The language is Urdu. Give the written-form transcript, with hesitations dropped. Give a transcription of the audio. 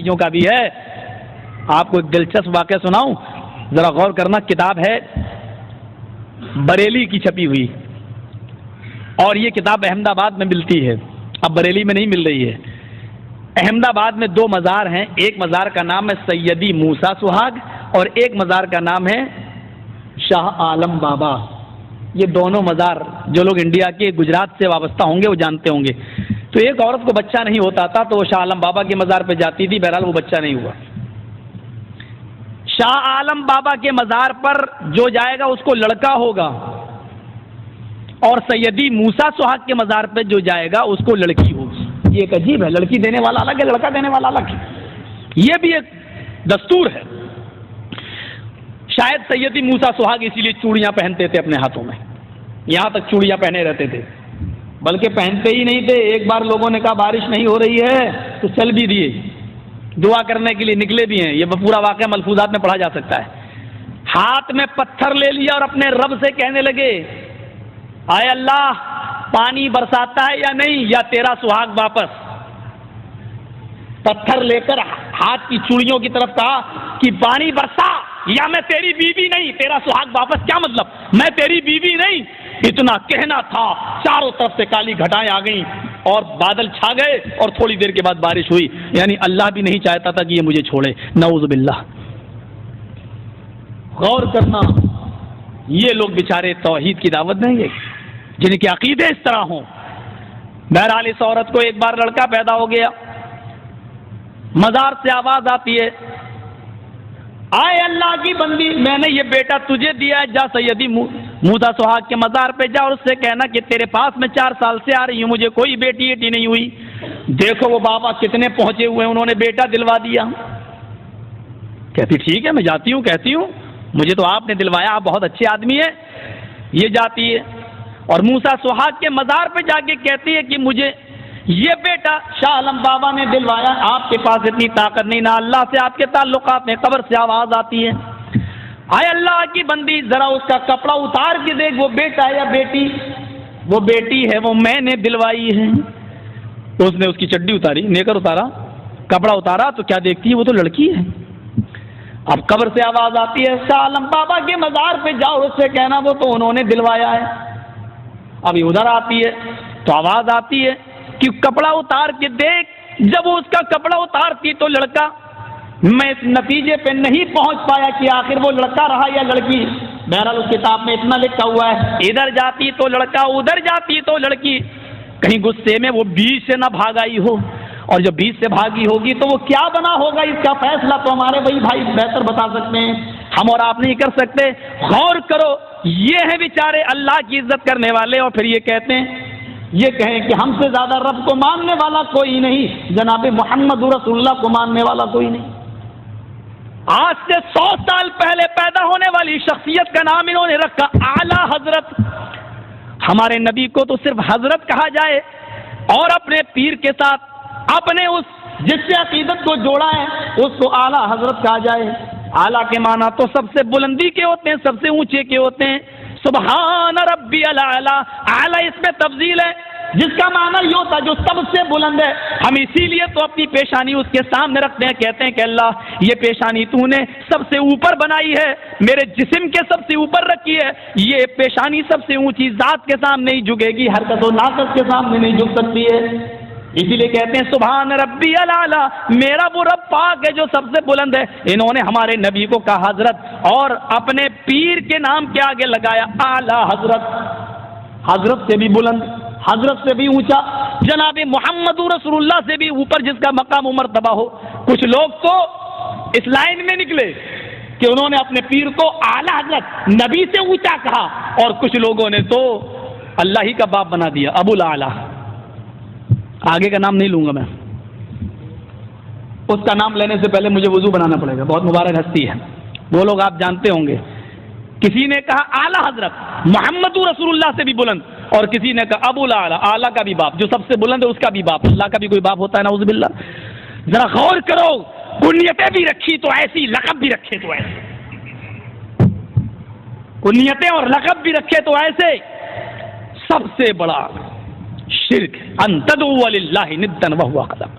بھائیوں کا بھی ہے. آپ کو ایک دلچسپ واقعہ سناؤں, ذرا غور کرنا. کتاب ہے بریلی کی چھپی ہوئی, اور یہ کتاب احمد آباد میں ملتی ہے, اب بریلی میں نہیں مل رہی ہے. احمد آباد میں 2 مزار ہیں. ایک مزار کا نام ہے سیدی موسیٰ سہاگ, اور ایک مزار کا نام ہے شاہ عالم بابا. یہ دونوں مزار جو لوگ انڈیا کے گجرات سے وابستہ ہوں گے وہ جانتے ہوں گے. تو ایک عورت کو بچہ نہیں ہوتا تھا تو وہ شاہ عالم بابا کے مزار پہ جاتی تھی, بہرحال وہ بچہ نہیں ہوا. شاہ عالم بابا کے مزار پر جو جائے گا اس کو لڑکا ہوگا, اور سیدی موسیٰ سہاگ کے مزار پہ جو جائے گا اس کو لڑکی ہوگی. یہ ایک عجیب ہے, لڑکی دینے والا الگ ہے, لڑکا دینے والا الگ ہے. یہ بھی ایک دستور ہے. شاید سیدی موسیٰ سہاگ اسی لیے چوڑیاں پہنتے تھے اپنے ہاتھوں میں, یہاں تک چوڑیاں پہنے رہتے تھے, بلکہ پہنتے ہی نہیں تھے. ایک بار لوگوں نے کہا بارش نہیں ہو رہی ہے تو چل بھی دیے, دعا کرنے کے لیے نکلے بھی ہیں. یہ پورا واقعہ ملفوظات میں پڑھا جا سکتا ہے. ہاتھ میں پتھر لے لیا اور اپنے رب سے کہنے لگے, آئے اللہ پانی برساتا ہے یا نہیں, یا تیرا سہاگ واپس. پتھر لے کر ہاتھ کی چوڑیوں کی طرف کہا کہ پانی برسا, یا میں تیری بیوی نہیں, تیرا سہاگ واپس. کیا مطلب, میں تیری بیوی نہیں. اتنا کہنا تھا, چاروں طرف سے کالی گھٹائیں آ گئیں اور بادل چھا گئے, اور تھوڑی دیر کے بعد بارش ہوئی. یعنی اللہ بھی نہیں چاہتا تھا کہ یہ مجھے چھوڑے, نعوذ باللہ. غور کرنا, یہ لوگ بیچارے توحید کی دعوت دیں گے جن کے عقیدے اس طرح ہوں. بہرحال اس عورت کو ایک بار لڑکا پیدا ہو گیا. مزار سے آواز آتی ہے, آئے اللہ کی بندی, میں نے یہ بیٹا تجھے دیا ہے, جا سیدی موسیٰ سہاگ کے مزار پہ جا اور اس سے کہنا کہ تیرے پاس میں 4 سال سے آ رہی ہوں, مجھے کوئی بیٹی ایٹی نہیں ہوئی. دیکھو وہ بابا کتنے پہنچے ہوئے ہیں, انہوں نے بیٹا دلوا دیا. کہتی ٹھیک ہے میں جاتی ہوں, کہتی ہوں مجھے تو آپ نے دلوایا, آپ بہت اچھے آدمی ہیں. یہ جاتی ہے اور موسیٰ سہاگ کے مزار پہ جا کے کہتی ہے کہ مجھے یہ بیٹا شاہ عالم بابا نے دلوایا, آپ کے پاس اتنی طاقت نہیں, نہ اللہ سے آپ کے تعلقات میں. قبر سے آواز آتی ہے, آئے اللہ کی بندی ذرا اس کا کپڑا اتار کے دیکھ, وہ بیٹا ہے یا بیٹی. وہ بیٹی ہے, وہ میں نے دلوائی ہے. اس نے اس کی چڈی اتاری, نیکر اتارا, کپڑا اتارا تو کیا دیکھتی ہے, وہ تو لڑکی ہے. اب قبر سے آواز آتی ہے, شاہ عالم بابا کے مزار پہ جاؤ, اس سے کہنا وہ تو انہوں نے دلوایا ہے. ابھی ادھر آتی ہے تو آواز آتی ہے کہ کپڑا اتار کے دیکھ. جب وہ اس کا کپڑا اتارتی تو لڑکا. میں اس نتیجے پہ نہیں پہنچ پایا کہ آخر وہ لڑکا رہا یا لڑکی. بہرحال اس کتاب میں اتنا لکھا ہوا ہے, ادھر جاتی تو لڑکا, ادھر جاتی تو لڑکی. کہیں غصے میں وہ بیچ سے نہ بھاگ آئی ہو, اور جب بیچ سے بھاگی ہوگی تو وہ کیا بنا ہوگا, اس کا فیصلہ تو ہمارے بھائی بہتر بتا سکتے ہیں, ہم اور آپ نہیں کر سکتے. غور کرو, یہ ہیں بیچارے اللہ کی عزت کرنے والے, اور پھر یہ کہتے ہیں, یہ کہیں کہ ہم سے زیادہ رب کو ماننے والا کوئی نہیں, جناب محمد رسول اللہ کو ماننے والا کوئی نہیں. آج سے 100 سال پہلے پیدا ہونے والی شخصیت کا نام انہوں نے رکھا اعلیٰ حضرت. ہمارے نبی کو تو صرف حضرت کہا جائے, اور اپنے پیر کے ساتھ اپنے اس جس سے عقیدت کو جوڑا ہے اس کو اعلیٰ حضرت کہا جائے. اعلیٰ کے معنی تو سب سے بلندی کے ہوتے ہیں, سب سے اونچے کے ہوتے ہیں. سبحان ربی الاعلیٰ, اعلیٰ اس میں تفضیل ہے جس کا معنی یہ ہوتا ہے جو سب سے بلند ہے. ہم اسی لیے تو اپنی پیشانی اس کے سامنے رکھتے ہیں, کہتے ہیں کہ اللہ یہ پیشانی تو نے سب سے اوپر بنائی ہے, میرے جسم کے سب سے اوپر رکھی ہے. یہ پیشانی سب سے اونچی ذات کے سامنے ہی جھکے گی, حرکت و ناقص کے سامنے نہیں جھک سکتی ہے. اسی لیے کہتے ہیں سبحان ربی الاعلیٰ, میرا وہ رب پاک ہے جو سب سے بلند ہے. انہوں نے ہمارے نبی کو کہا حضرت, اور اپنے پیر کے نام کے آگے لگایا اعلیٰ حضرت. حضرت سے بھی بلند, حضرت سے بھی اونچا, جناب محمد رسول اللہ سے بھی اوپر جس کا مقام و مرتبہ ہو. کچھ لوگ تو اس لائن میں نکلے کہ انہوں نے اپنے پیر کو اعلیٰ حضرت نبی سے اونچا کہا, اور کچھ لوگوں نے تو اللہ ہی کا باپ بنا دیا, ابو الاعلیٰ. آگے کا نام نہیں لوں گا میں, اس کا نام لینے سے پہلے مجھے وضو بنانا پڑے گا. بہت مبارک ہستی ہے, وہ لوگ آپ جانتے ہوں گے. کسی نے کہا اعلیٰ حضرت محمد رسول اللہ سے بھی بلند, اور کسی نے کہا ابو الاعلیٰ, اعلیٰ کا بھی باپ, جو سب سے بلند ہے اس کا بھی باپ. اللہ کا بھی کوئی باپ ہوتا ہے نعوذ باللہ. ذرا غور کرو, کنیتیں بھی رکھی تو ایسی, لقب بھی رکھے تو ایسے. کنیتیں اور لقب بھی رکھے تو ایسے. سب سے بڑا شرک ان تدعو للہ ندا وہو خلق,